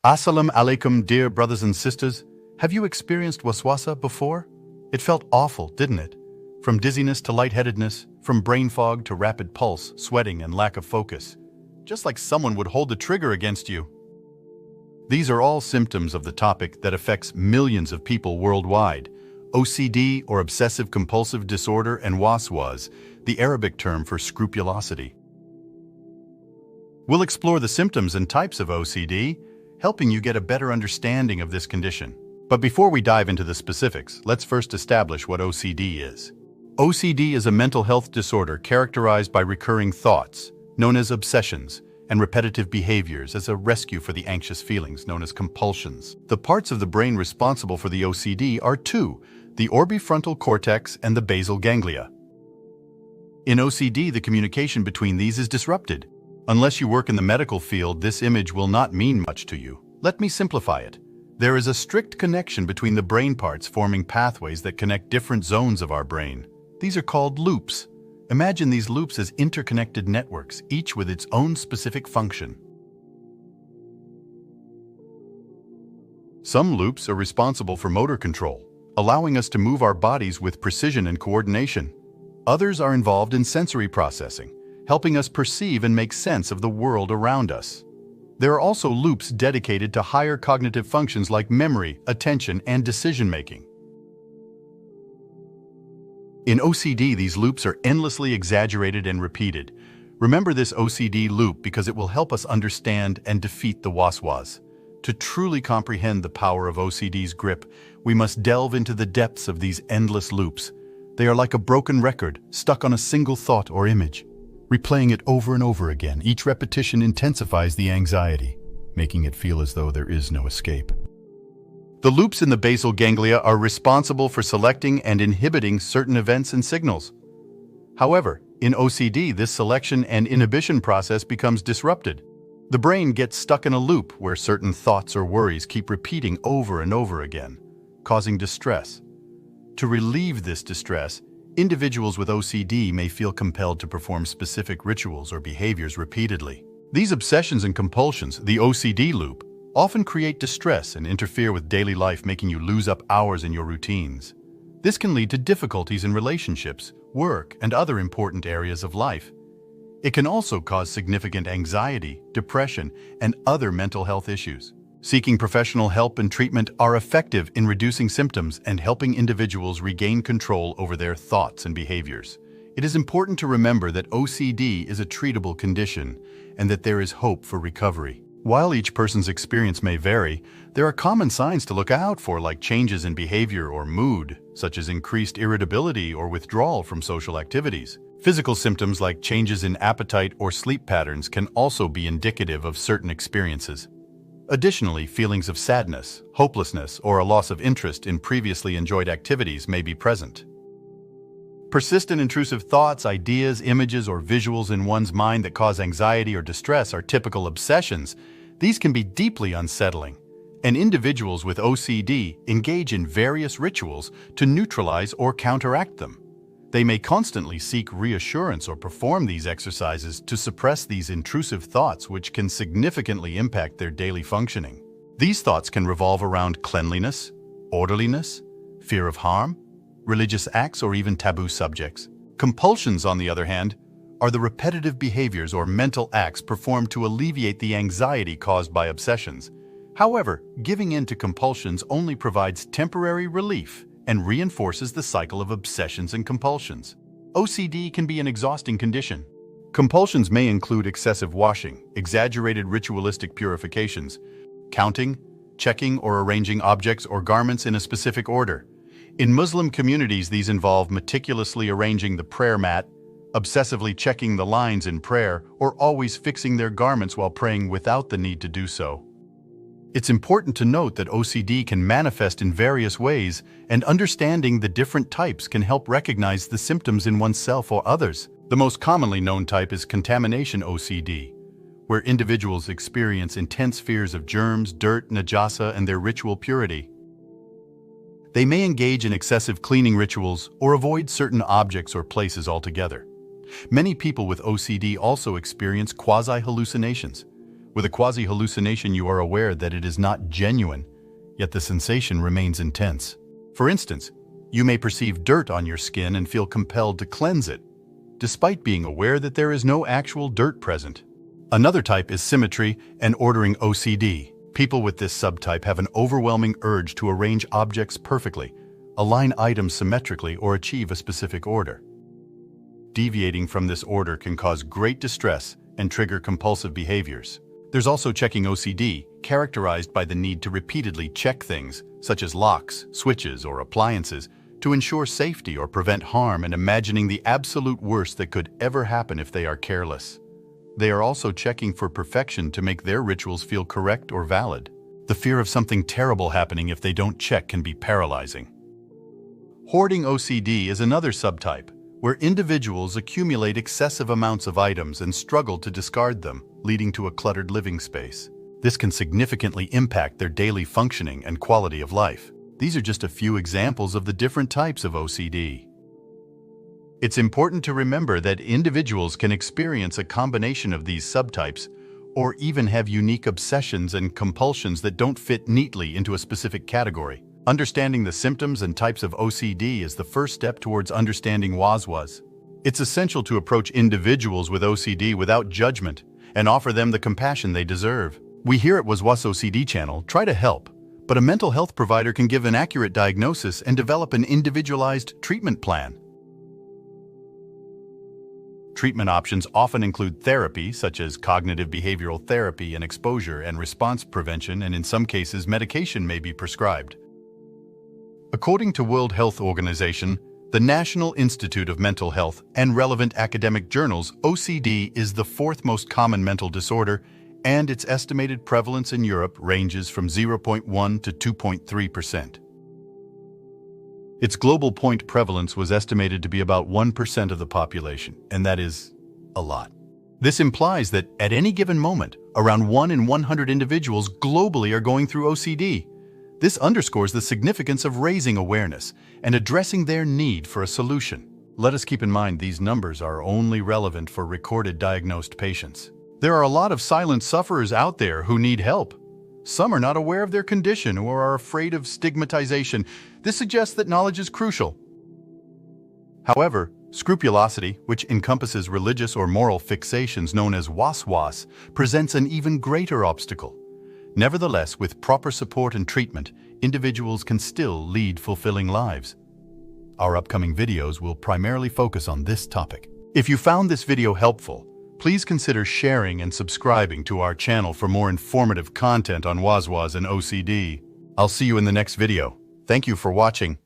Assalamu alaikum, dear brothers and sisters. Have you experienced waswasa before? It felt awful, didn't it? From dizziness to lightheadedness, from brain fog to rapid pulse, sweating, and lack of focus. Just like someone would hold the trigger against you. These are all symptoms of the topic that affects millions of people worldwide. OCD, or obsessive compulsive disorder, and waswas, the Arabic term for scrupulosity. We'll explore the symptoms and types of OCD, helping you get a better understanding of this condition. But before we dive into the specifics, let's first establish what OCD is. OCD is a mental health disorder characterized by recurring thoughts, known as obsessions, and repetitive behaviors as a rescue for the anxious feelings, known as compulsions. The parts of the brain responsible for the OCD are two, the orbifrontal cortex and the basal ganglia. In OCD, the communication between these is disrupted. Unless you work in the medical field, this image will not mean much to you. Let me simplify it. There is a strict connection between the brain parts forming pathways that connect different zones of our brain. These are called loops. Imagine these loops as interconnected networks, each with its own specific function. Some loops are responsible for motor control, allowing us to move our bodies with precision and coordination. Others are involved in sensory processing, helping us perceive and make sense of the world around us. There are also loops dedicated to higher cognitive functions like memory, attention, and decision-making. In OCD, these loops are endlessly exaggerated and repeated. Remember this OCD loop because it will help us understand and defeat the waswas. To truly comprehend the power of OCD's grip, we must delve into the depths of these endless loops. They are like a broken record, stuck on a single thought or image. Replaying it over and over again, each repetition intensifies the anxiety, making it feel as though there is no escape. The loops in the basal ganglia are responsible for selecting and inhibiting certain events and signals. However, in OCD, this selection and inhibition process becomes disrupted. The brain gets stuck in a loop where certain thoughts or worries keep repeating over and over again, causing distress. To relieve this distress, individuals with OCD may feel compelled to perform specific rituals or behaviors repeatedly. These obsessions and compulsions, the OCD loop, often create distress and interfere with daily life, making you lose up hours in your routines. This can lead to difficulties in relationships, work, and other important areas of life. It can also cause significant anxiety, depression, and other mental health issues. Seeking professional help and treatment are effective in reducing symptoms and helping individuals regain control over their thoughts and behaviors. It is important to remember that OCD is a treatable condition and that there is hope for recovery. While each person's experience may vary, there are common signs to look out for, like changes in behavior or mood, such as increased irritability or withdrawal from social activities. Physical symptoms like changes in appetite or sleep patterns can also be indicative of certain experiences. Additionally, feelings of sadness, hopelessness, or a loss of interest in previously enjoyed activities may be present. Persistent intrusive thoughts, ideas, images, or visuals in one's mind that cause anxiety or distress are typical obsessions. These can be deeply unsettling, and individuals with OCD engage in various rituals to neutralize or counteract them. They may constantly seek reassurance or perform these exercises to suppress these intrusive thoughts, which can significantly impact their daily functioning. These thoughts can revolve around cleanliness, orderliness, fear of harm, religious acts, or even taboo subjects. Compulsions, on the other hand, are the repetitive behaviors or mental acts performed to alleviate the anxiety caused by obsessions. However, giving in to compulsions only provides temporary relief and reinforces the cycle of obsessions and compulsions. OCD can be an exhausting condition. Compulsions may include excessive washing, exaggerated ritualistic purifications, counting, checking, or arranging objects or garments in a specific order. In Muslim communities, these involve meticulously arranging the prayer mat, obsessively checking the lines in prayer, or always fixing their garments while praying without the need to do so. It's important to note that OCD can manifest in various ways, and understanding the different types can help recognize the symptoms in oneself or others. The most commonly known type is contamination OCD, where individuals experience intense fears of germs, dirt, najasa, and their ritual purity. They may engage in excessive cleaning rituals or avoid certain objects or places altogether. Many people with OCD also experience quasi-hallucinations, With a quasi-hallucination, you are aware that it is not genuine, yet the sensation remains intense. For instance, you may perceive dirt on your skin and feel compelled to cleanse it, despite being aware that there is no actual dirt present. Another type is symmetry and ordering OCD. People with this subtype have an overwhelming urge to arrange objects perfectly, align items symmetrically, or achieve a specific order. Deviating from this order can cause great distress and trigger compulsive behaviors. There's also checking OCD, characterized by the need to repeatedly check things, such as locks, switches, or appliances, to ensure safety or prevent harm, and imagining the absolute worst that could ever happen if they are careless. They are also checking for perfection to make their rituals feel correct or valid. The fear of something terrible happening if they don't check can be paralyzing. Hoarding OCD is another subtype, where individuals accumulate excessive amounts of items and struggle to discard them, leading to a cluttered living space. This can significantly impact their daily functioning and quality of life. These are just a few examples of the different types of OCD. It's important to remember that individuals can experience a combination of these subtypes, or even have unique obsessions and compulsions that don't fit neatly into a specific category. Understanding the symptoms and types of OCD is the first step towards understanding waswas. It's essential to approach individuals with OCD without judgment and offer them the compassion they deserve. We here at Waswas OCD channel try to help, but a mental health provider can give an accurate diagnosis and develop an individualized treatment plan. Treatment options often include therapy, such as cognitive behavioral therapy and exposure and response prevention, and in some cases, medication may be prescribed. According to World Health Organization, the National Institute of Mental Health, and relevant academic journals, OCD is the fourth most common mental disorder, and its estimated prevalence in Europe ranges from 0.1 to 2.3%. Its global point prevalence was estimated to be about 1% of the population, and that is a lot. This implies that at any given moment, around 1 in 100 individuals globally are going through OCD. This underscores the significance of raising awareness and addressing their need for a solution. Let us keep in mind these numbers are only relevant for recorded diagnosed patients. There are a lot of silent sufferers out there who need help. Some are not aware of their condition or are afraid of stigmatization. This suggests that knowledge is crucial. However, scrupulosity, which encompasses religious or moral fixations known as waswas, presents an even greater obstacle. Nevertheless, with proper support and treatment, individuals can still lead fulfilling lives. Our upcoming videos will primarily focus on this topic. If you found this video helpful, please consider sharing and subscribing to our channel for more informative content on waswas and OCD. I'll see you in the next video. Thank you for watching.